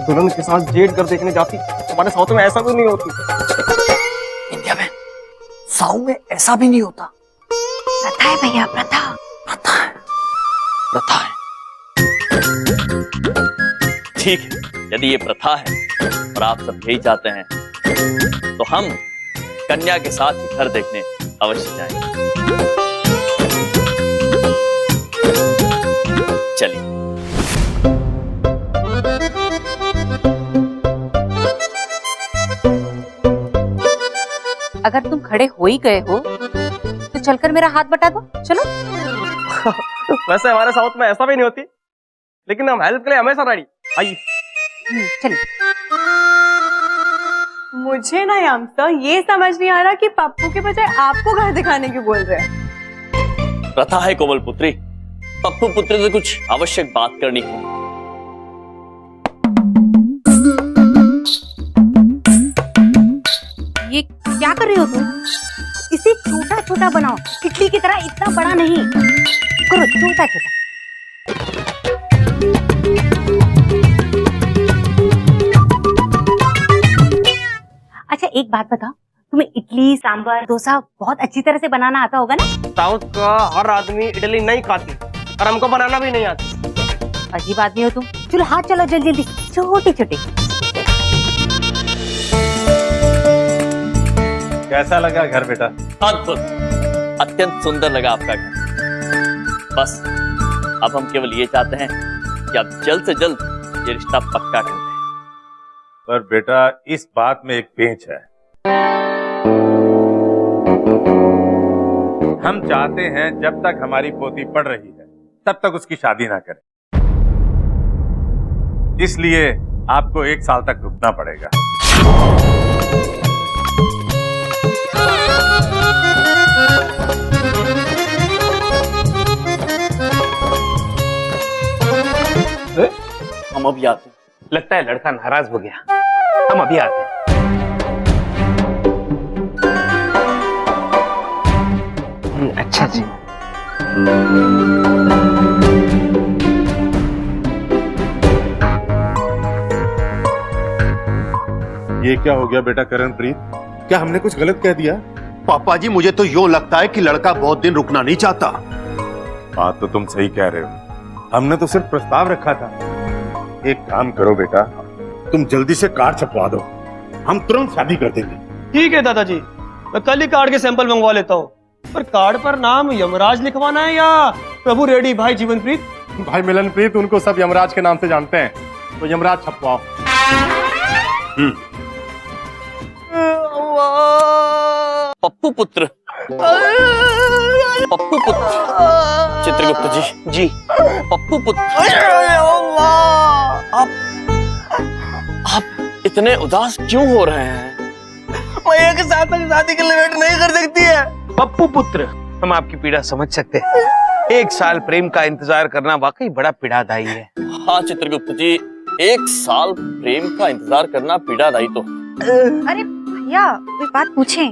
दुल्हन के साथ जेड कर देखने जाती, हमारे साउथ में ऐसा भी नहीं होती। इंडिया में साउथ में ऐसा भी नहीं होता। प्रथा है भैया, प्रथा। प्रथा है, प्रथा है। ठीक है, यदि ये प्रथा है और आप सब यही चाहते हैं तो हम कन्या के साथ ही घर देखने अवश्य जाएंगे। चलिए। अगर तुम खड़े हो ही गए हो तो चलकर मेरा हाथ बटा दो, चलो। वैसे हमारे साउथ में ऐसा भी नहीं होती, लेकिन हम हेल्प के लिए हमेशा रेडी। आइए। चलिए। मुझे ना यामसा ये समझ नहीं आ रहा कि पप्पू के बजाय आपको घर दिखाने क्यों बोल रहे हैं। प्रथा है कोमल पुत्री, पप्पू पुत्री से कुछ आवश्यक बात करनी है। ये क्या कर रहे हो तुम? इसे छोटा छोटा बनाओ, इडली की तरह इतना बड़ा नहीं करो, छोटा छोटा। अच्छा एक बात बताओ, तुम्हें इडली सांभर डोसा बहुत अच्छी तरह से बनाना आता होगा ना? साउथ का हर आदमी इडली नहीं खाती और हमको बनाना भी नहीं आती। अजीब आदमी हो तुम। चलो हाथ चलो जल्दी जल्दी, छोटे छोटे। कैसा लगा घर बेटा? अद्भुत, अत्यंत सुंदर लगा आपका घर। बस अब हम केवल ये चाहते हैं कि आप जल्द से जल्द ये रिश्ता पक्का कर दें। पर बेटा इस बात में एक पेंच है। हम चाहते हैं जब तक हमारी पोती पढ़ रही है तब तक उसकी शादी ना करें, इसलिए आपको 1 साल तक रुकना पड़ेगा। हम अभी आते हैं। लगता है लड़का नाराज हो गया, हम अभी आते हैं। अच्छा जी। ये क्या हो गया बेटा करणप्रीत? क्या हमने कुछ गलत कह दिया? पापा जी मुझे तो यूं लगता है कि लड़का बहुत दिन रुकना नहीं चाहता। बात तो तुम सही कह रहे हो, हमने तो सिर्फ प्रस्ताव रखा था। एक काम करो बेटा, तुम जल्दी से कार्ड छपवा दो, हम तुरंत शादी कर देंगे। ठीक है दादाजी, मैं कल ही कार्ड के सैंपल मंगवा लेता हूँ। पर कार्ड पर नाम यमराज लिखवाना है या प्रभु रेड्डी भाई जीवनप्रीत? भाई मिलनप्रीत, उनको सब यमराज के नाम से जानते हैं, तो यमराज छपवाओ। पप्पू पुत्र, पप्पू पुत्र, चित्रगुप्त जी, पप्पू पुत्र, आप इतने उदास क्यों हो रहे हैं? मैं एक साथ तक शादी के लिए वेट नहीं कर सकती है। पप्पू पुत्र, हम आपकी पीड़ा समझ सकते हैं। 1 साल प्रेम का इंतजार करना वाकई बड़ा पीड़ादायी है। हाँ चित्रगुप्त जी, 1 साल प्रेम का इंतजार करना पीड़ादायी तो। अरे भैया कोई बात पूछें?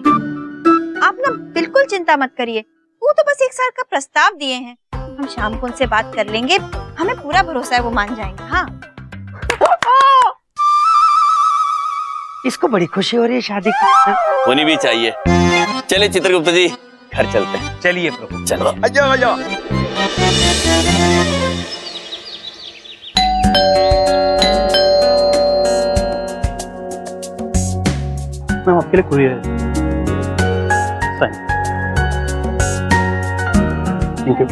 आप ना बिल्कुल चिंता मत करिए, वो तो बस 1 साल का प्रस्ताव दिए हैं। हम शाम को उनसे बात कर लेंगे, हमें पूरा भरोसा है वो मान जाएंगे। हाँ इसको बड़ी खुशी हो रही है शादी की। होनी भी चाहिए। चलिए चित्रगुप्त जी, घर चलते हैं। चलिए प्रभु, चलो। आजाओ आजाओ। मैम आपके लिए कुरियर है। Thank you.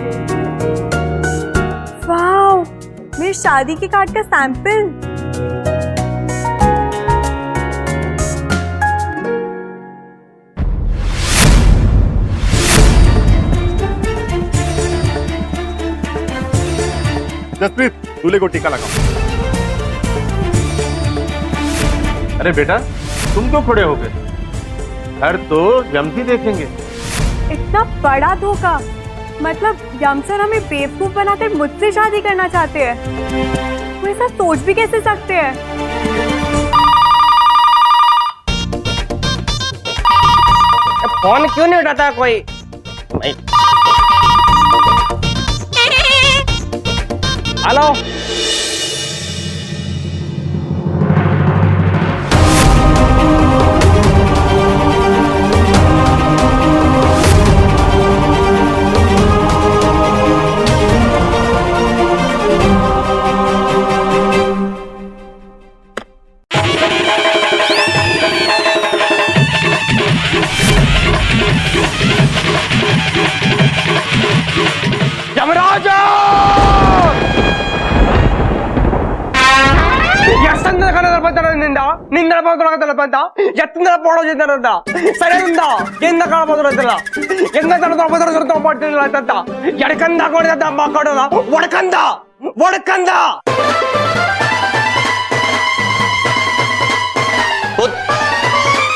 वाओ, मेरी शादी के कार्ड का सैंपल। जसप्रीत, दूल्हे को टीका लगाओ। अरे बेटा, तुम क्यों खड़े हो गए? घर तो जमती देखेंगे। इतना बड़ा धोखा, मतलब यमसर हमें बेवकूफ बनाकर मुझसे शादी करना चाहते हैं। वो ऐसा सोच भी कैसे सकते हैं? फोन क्यों नहीं उठाता कोई? हेलो। ಎಷ್ಟಂದ ಕನ್ನಡ ನಿಂದ ಬಂದ ಎತ್ತಿನ ಪೋಡೋಜಿದ್ದಾರಂತ ಸರಿಯಿಂದ ಎಂದ ಕಾಣಬೋದಿಲ್ಲ ಎಂದ ಮಾಡ್ತಿಲ್ಲ ಎಡಕಂದ ಹಾಕೊಂಡಿದ್ದ ಮಕ್ಕಳಲ್ಲ ಒಡಕಂದ ಒಡಕಂದ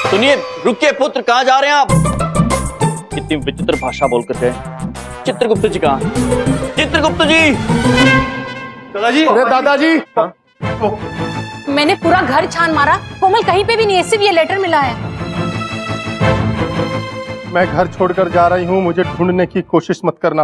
सुनिए, रुकिए पुत्र, कहाँ जा रहे हैं आप? कितनी विचित्र भाषा बोलकर गए। चित्रगुप्त जी कहाँ? चित्रगुप्त जी! दादाजी, अरे दादाजी! मैंने पूरा घर छान मारा, कोमल कहीं पे भी नहीं है, सिर्फ ये लेटर मिला है। मैं घर छोड़कर जा रही हूँ, मुझे ढूंढने की कोशिश मत करना।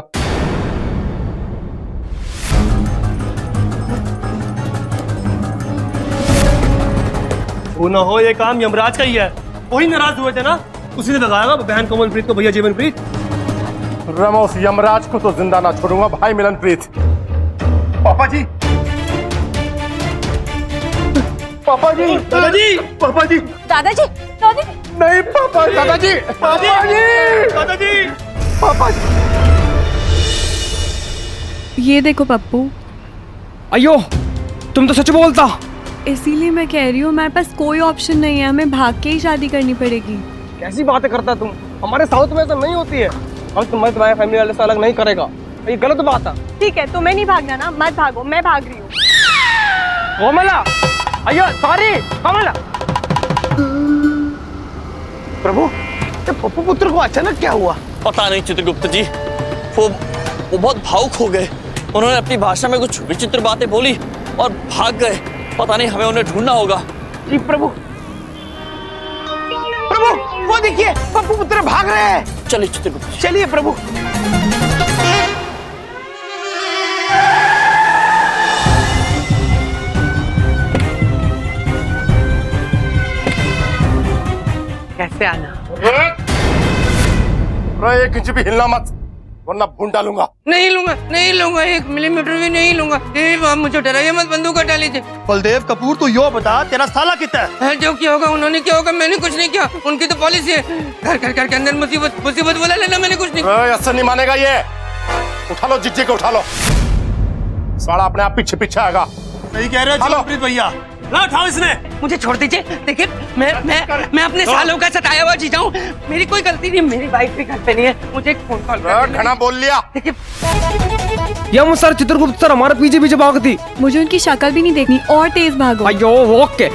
वो ना हो, ये काम यमराज का ही है। वही नाराज हुए थे ना, उसी ने लगाया बहन कोमलप्रीत को भैया जीवनप्रीत। रमोस, यमराज को तो जिंदा ना छोड़ूंगा भाई मिलनप्रीत। पापा जी, पापा जी, दादाजी, पापा जी, दादाजी, दादाजी, नहीं पापा, दादाजी, पापा जी, दादाजी। पापा जी। ये देखो पप्पू, अयो, तुम तो सच बोलता। इसीलिए मैं कह रही हूँ हमारे पास कोई ऑप्शन नहीं है, हमें भाग के ही शादी करनी पड़ेगी। कैसी बातें करता तुम? हमारे साउथ में ऐसा नहीं होती है। हम तुम्हारे फैमिली वाले से अलग नहीं करेगा, ये गलत बात है। ठीक है, तुम्हें नहीं भागना ना, मत भागो, मैं भाग रही हूँ। कोमला, अयो सॉरी कोमला। प्रभु, ये पप्पू पुत्र को अचानक क्या हुआ? पता नहीं चित्रगुप्त जी, वो बहुत भावुक हो गए। उन्होंने अपनी भाषा में कुछ विचित्र बातें बोली और भाग गए। पता नहीं, हमें उन्हें ढूंढना होगा। जी प्रभु। प्रभु, वो देखिए पप्पू पुत्र भाग रहे हैं। चलिए चित्रगुप्त जी। चलिए प्रभु। कैसे आना? एक इंच भी हिलना मत, वरना भून डालूंगा। नहीं लूंगा, नहीं लूंगा, 1 मिलीमीटर भी नहीं लूंगा। आप मुझे डराइए मत, बंदूक हटा लीजिए। बलदेव कपूर, तू यो बता, तेरा साला कितना है? जो किया होगा उन्होंने किया होगा, मैंने कुछ नहीं किया। उनकी तो पॉलिसी है, घर घर घर के अंदर मुसीबत मुसीबत बोला लेना, मैंने कुछ नहीं। ऐसा नहीं मानेगा ये। उठा लो जिज्जे को, उठा लो। साला अपने आप पीछे पीछे आएगा। सही कह रहे हो जीवनप्रीत भैया। ला उठाओ इसने। मुझे छोड़ दीजिए। देखिए, मैं अपने सालों का सताया हुआ जीता हूँ। मेरी कोई गलती नहीं, मेरी वाइफ भी घर पे नहीं है। मुझे एक फोन कॉल कर देना। घना बोल लिया। देखिए, यम सर, चित्रगुप्त सर हमारे पीछे भागती। मुझे उनकी शक्ल भी नहीं देखनी, और तेज भागो। अयो ओके।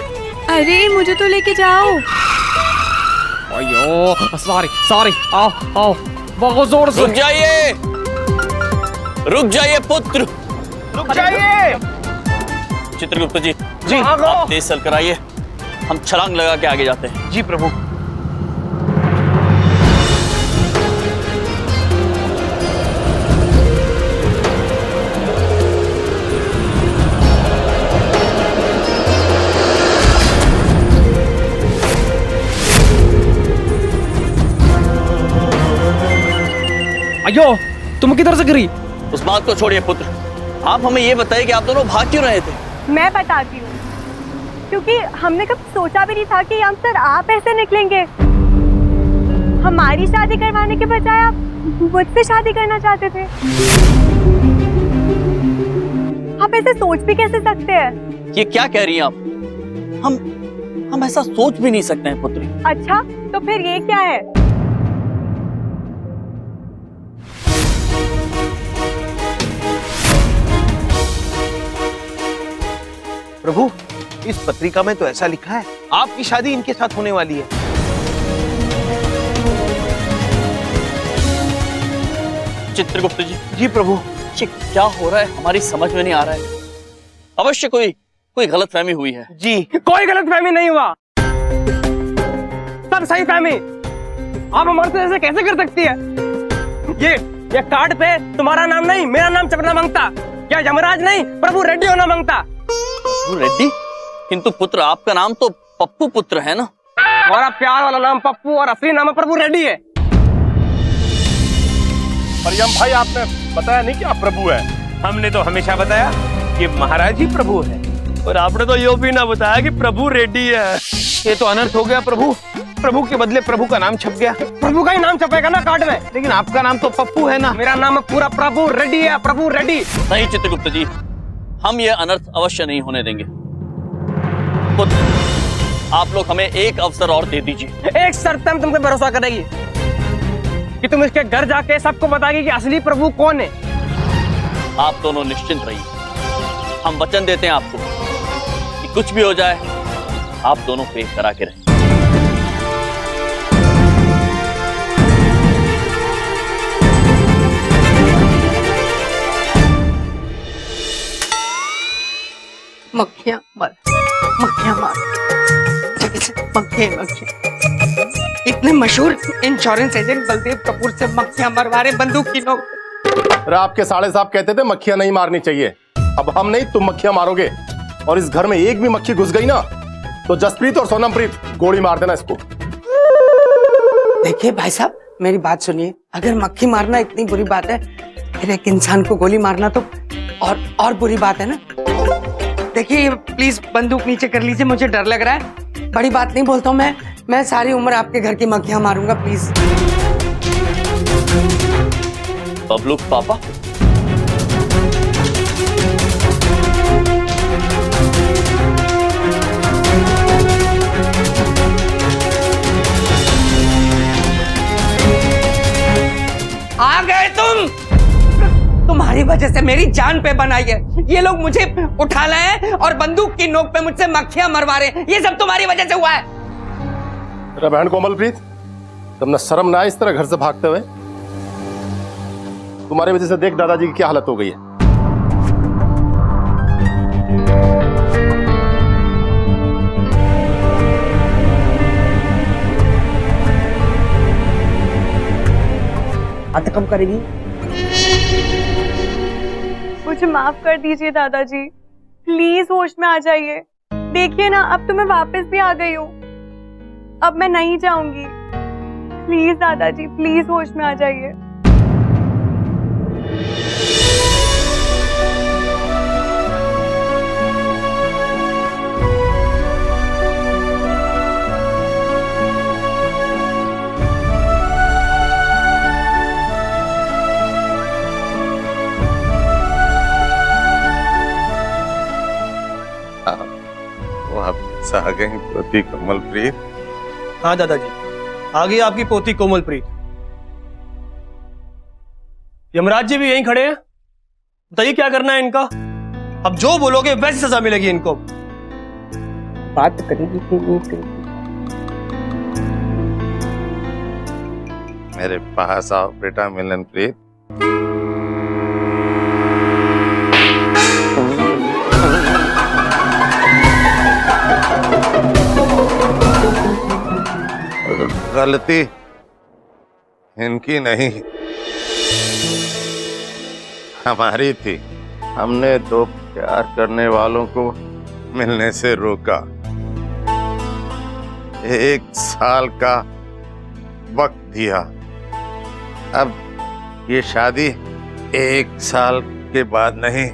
अरे मुझे तो लेके जाओ। अयो सॉरी सॉरी, आओ आओ, बहुत जोर से। रुक जाइए, रुक जाइए पुत्र, रुक जाइए। चित्रगुप्त जी। जी आप तेज चल कर आइए, हम छलांग लगा के आगे जाते हैं। जी प्रभु। अयो, तुम किधर से गिरी? उस बात को छोड़िए पुत्र, आप हमें ये बताइए कि आप दोनों भाग क्यों रहे थे? मैं बताती हूँ, क्योंकि हमने कब सोचा भी नहीं था कि हम सर आप ऐसे निकलेंगे। हमारी शादी करवाने के बजाय आप मुझसे शादी करना चाहते थे। आप ऐसे सोच भी कैसे सकते हैं? ये क्या कह रही हैं आप? हम ऐसा सोच भी नहीं सकते हैं पुत्री। अच्छा, तो फिर ये क्या है? प्रभु, इस पत्रिका में तो ऐसा लिखा है आपकी शादी इनके साथ होने वाली है। चित्रगुप्त जी। जी प्रभु। ये क्या हो रहा है, हमारी समझ में नहीं आ रहा है। अवश्य कोई गलतफहमी हुई है। जी कोई गलतफहमी नहीं हुआ, सब सही फहमी। आप हमारे से ऐसे कैसे कर सकती है? ये कार्ड पे तुम्हारा नाम नहीं, मेरा नाम छपना मांगता। क्या यमराज नहीं, प्रभु रेड्डी होना मांगता। रेड्डी? किंतु पुत्र, आपका नाम तो पप्पू पुत्र है ना? हमारा प्यार वाला नाम पप्पू और असली नाम प्रभु रेड्डी है। मरियम भाई, आपने बताया नहीं कि आप प्रभु है। हमने तो हमेशा बताया कि महाराज ही प्रभु है, और आपने तो यो भी ना बताया कि प्रभु रेड्डी है। ये तो अनर्थ हो गया प्रभु। प्रभु के बदले प्रभु का नाम छप गया। प्रभु का ही नाम छपेगा ना कार्ड में, लेकिन आपका नाम तो पप्पू है ना। मेरा नाम पूरा प्रभु रेड्डी है, प्रभु रेड्डी। नहीं चित्रगुप्त जी, हम ये अनर्थ अवश्य नहीं होने देंगे। पुत्र, आप लोग हमें एक अवसर और दे दीजिए। एक शर्त पे हम तुम पे भरोसा करेगी कि तुम इसके घर जाके सबको बताएगी कि असली प्रभु कौन है। आप दोनों निश्चिंत रहिए, हम वचन देते हैं आपको कि कुछ भी हो जाए आप दोनों प्रेम करा के रहें। मक्खियां मार, मक्खियां मार, जगह से मक्खियां। इतने मशहूर इंश्योरेंस एजेंट बलदेव कपूर से मक्खियां मरवा रहे बंदूक की नोक। अरे आपके साले साहब कहते थे मक्खियां नहीं मारनी चाहिए। अब हम नहीं, तुम मक्खियां मारोगे। और इस घर में एक भी मक्खी घुस गई ना तो जसप्रीत और सोनमप्रीत गोली मार देना इसको। देखिए भाई साहब, मेरी बात सुनिए। अगर मक्खी मारना इतनी बुरी बात है, फिर एक इंसान को गोली मारना तो और बुरी बात है ना। देखिए प्लीज बंदूक नीचे कर लीजिए, मुझे डर लग रहा है। बड़ी बात नहीं बोलता हूँ मैं सारी उम्र आपके घर की मक्खियां मारूंगा, प्लीज। बबलू पापा, आ गए तुम। तुम्हारी वजह से मेरी जान पे बनाई है। ये लोग मुझे उठा लाए हैं और बंदूक की नोक पे मुझसे मक्खियां मरवा रहे हैं। ये सब तुम्हारी वजह से हुआ है। तेरा बहन कोमलप्रीत, तुमने शर्म ना आए इस तरह घर से भागते हुए? तुम्हारी वजह से देख दादाजी की क्या हालत हो गई है। हाथ कम करेगी। मुझे माफ कर दीजिए दादाजी, प्लीज होश में आ जाइए। देखिए ना, अब तो मैं वापस भी आ गई हूँ। अब मैं नहीं जाऊंगी। प्लीज दादाजी, प्लीज होश में आ जाइए। वापस आ गई पोती कोमलप्रीत। हाँ दादाजी, आ गई आपकी पोती कोमलप्रीत। यमराज जी भी यहीं खड़े हैं। बताइए क्या करना है इनका। अब जो बोलोगे वैसी सजा मिलेगी इनको। बात करेगी कि नहीं करेगी? मेरे पास आओ बेटा मिलनप्रीत। गलती इनकी नहीं, हमारी थी। हमने दो प्यार करने वालों को मिलने से रोका। 1 साल का वक्त दिया। अब ये शादी 1 साल के बाद नहीं,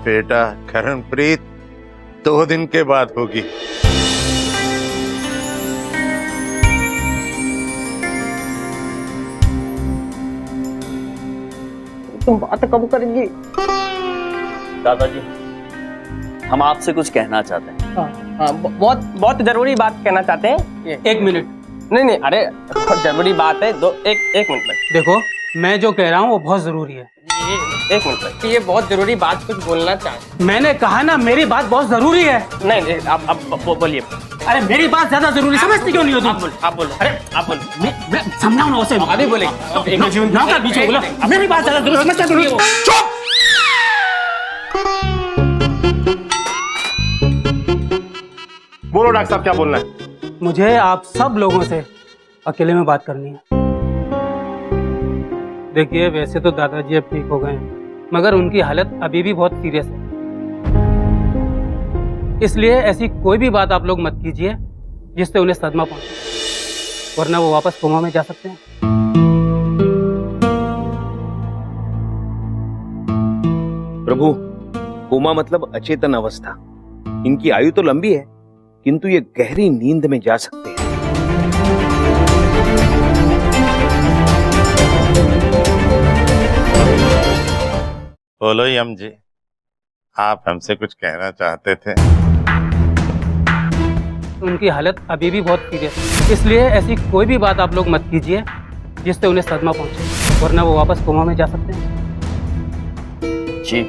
बेटा करणप्रीत 2 दिन के बाद होगी। तुम बात कब करेंगी? दादाजी हम आपसे कुछ कहना चाहते हैं। हाँ, बहुत बहुत जरूरी बात कहना चाहते हैं। 1 मिनट। नहीं अरे जरूरी बात है। एक मिनट में देखो, मैं जो कह रहा हूँ वो बहुत जरूरी है। एक मिनट में ये बहुत जरूरी बात कुछ बोलना चाहते। मैंने कहा ना, मेरी बात बहुत जरूरी है। नहीं आप बोलिए। अरे मेरी बात ज्यादा जरूरी, समझती क्यों नहीं हो तुम? आप बोलो। अरे आप बोलो। मैं समझाऊं ना उसे। अभी बोले नाव का बीच में बोला, मेरी बात ज्यादा जरूरी, समझता क्यों नहीं हो? चुप! बोलो डॉक्टर साहब, क्या बोलना है? मुझे आप सब लोगों से अकेले में बात करनी है। देखिए, वैसे तो दादाजी अब ठीक हो गए हैं, मगर उनकी हालत अभी भी बहुत सीरियस है। इसलिए ऐसी कोई भी बात आप लोग मत कीजिए जिससे उन्हें सदमा पहुंचे, वरना वो वापस कोमा में जा सकते हैं। प्रभु, कोमा मतलब अचेतन अवस्था। इनकी आयु तो लंबी है, किंतु ये गहरी नींद में जा सकते हैं। बोलो यम जी, आप हमसे कुछ कहना चाहते थे? उनकी हालत अभी भी बहुत सीरियस है, इसलिए ऐसी कोई भी बात आप लोग मत कीजिए जिससे उन्हें सदमा पहुंचे, वरना वो वापस कोमा में जा सकते हैं। जी,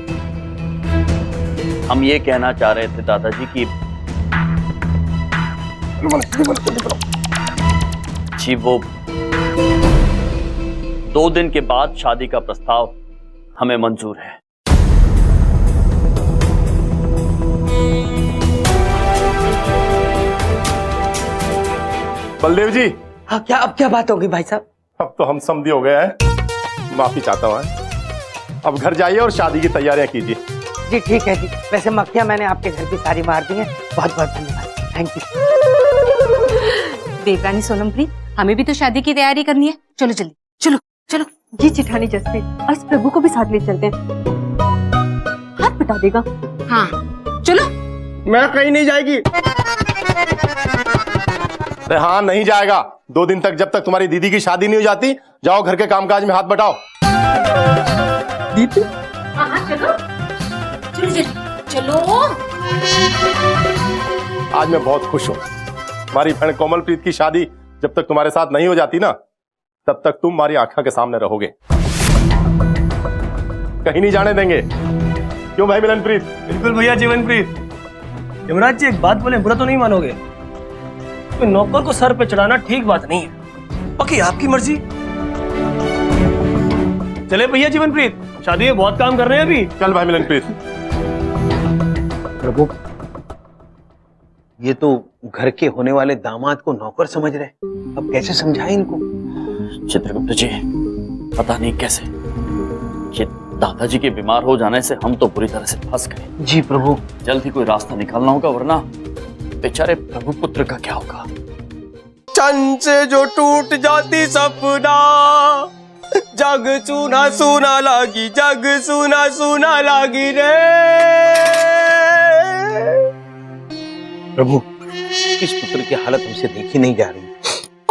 हम ये कहना चाह रहे थे दादाजी कि जी वो 2 दिन के बाद शादी का प्रस्ताव हमें मंजूर है। बलदेव जी, हाँ, क्या अब क्या बात होगी भाई साहब? अब तो हम समझी हो गए हैं, माफी चाहता हूँ। अब घर जाइए और शादी की तैयारियां कीजिए। जी ठीक है जी। वैसे मक्खियाँ मैंने आपके घर की सारी मार दी हैं। बहुत बहुत धन्यवाद, थैंक यू। देवरानी सोनमप्रीत, हमें भी तो शादी की तैयारी करनी है। चलो जल्दी, चलो चलो। जी चिठानी जसप्रीत, और इस प्रभु को भी साथ ले चलते हैं, हाथ बटा देगा। हाँ चलो। मैं कहीं नहीं जाएगी। अरे हाँ, नहीं जाएगा। 2 दिन तक, जब तक तुम्हारी दीदी की शादी नहीं हो जाती। जाओ घर के कामकाज में हाथ बटाओ। दीदी, हाँ चलो चलो जल्दी चलो। आज मैं बहुत खुश हूँ। हमारी बहन कोमलप्रीत की शादी जब तक तुम्हारे साथ नहीं हो जाती ना, तब तक तुम हमारी आंखों के सामने रहोगे, कहीं नहीं जाने देंगे। क्यों भाई मिलनप्रीत? बिल्कुल भैया जीवनप्रीत। यमराज जी, एक बात बोले, बुरा तो नहीं मानोगे? कोई नौकर को सर पे चढ़ाना ठीक बात नहीं है। बाकी आपकी मर्जी। चले भैया जीवनप्रीत, शादी में बहुत काम कर रहे हैं अभी। चल भाई मिलनप्रीत। प्रभु, ये तो घर के होने वाले दामाद को नौकर समझ रहे, अब कैसे समझाएं इनको? चित्रगुप्त जी, पता नहीं कैसे ये दादाजी के बीमार हो जाने से हम तो बुरी तरह से फंस गए। जी प्रभु। जल्द ही कोई रास्ता निकालना होगा, वरना बेचारे प्रभु पुत्र का क्या होगा। चंद से जो टूट जाती सपना, जग सुना सुना लागी, जग सुना सुना लागी रे। प्रभु, इस पुत्र की हालत हमसे देखी नहीं जा रही।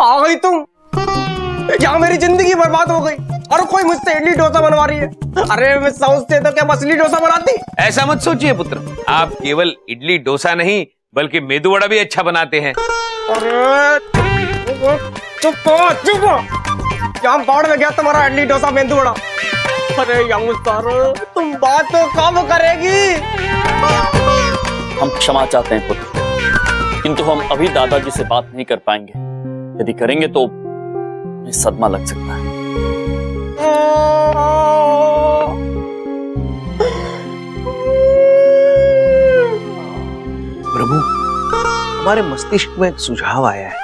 आ गई तुम, क्या मेरी जिंदगी बर्बाद हो गई और कोई मुझसे इडली डोसा बनवा रही है। अरे मैं साउथ से तो क्या मछली डोसा बनाती। ऐसा मत सोचिए पुत्र, आप केवल इडली डोसा नहीं बल्कि मेदू वड़ा भी अच्छा बनाते हैं। अरे चुप चुप, क्या बाढ़ में गया तुम्हारा इडली डोसा मेंदू वड़ा। अरे यार, तुम बात तो कब करेगी? हम क्षमा चाहते हैं पुत्र, किंतु हम अभी दादाजी से बात नहीं कर पाएंगे। यदि करेंगे तो उन्हें सदमा लग सकता है। प्रभु, हमारे मस्तिष्क में एक सुझाव आया है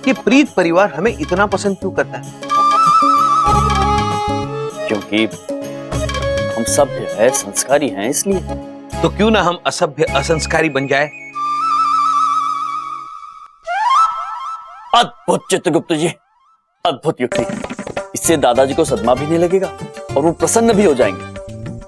कि प्रीत परिवार हमें इतना पसंद क्यों करता है? क्योंकि हम सभ्य है, संस्कारी हैं, इसलिए। तो क्यों ना हम असभ्य असंस्कारी बन जाए? अद्भुत चित्रगुप्त जी, अद्भुत युक्ति। इससे दादाजी को सदमा भी नहीं लगेगा और वो प्रसन्न भी हो जाएंगे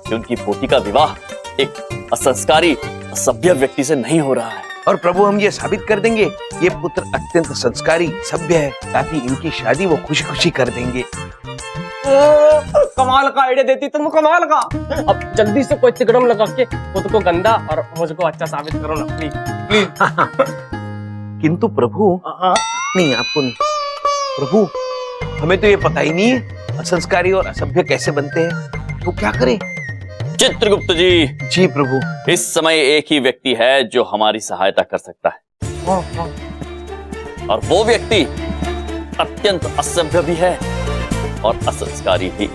कि उनकी पोती का विवाह एक असंस्कारी, असभ्य व्यक्ति से नहीं हो रहा है। और प्रभु, हम ये साबित कर देंगे ये पुत्र अत्यंत संस्कारी, सभ्य है, ताकि इनकी शादी वो खुशी खुशी कर देंगे। कमाल का आइडिया देती तुम, कमाल का। अब जल्दी से कोई तिकड़म लगा के खुद को गंदा और मुझको अच्छा साबित करो ना, प्लीज प्लीज। किंतु प्रभु, नहीं आपको नहीं प्रभु, हमें तो ये पता ही नहीं है असंस्कारी और असभ्य कैसे बनते हैं, तो क्या करें? चित्रगुप्त जी। जी प्रभु। इस समय एक ही व्यक्ति है जो हमारी सहायता कर सकता है, और वो व्यक्ति अत्यंत असभ्य भी है और असंस्कारी भी।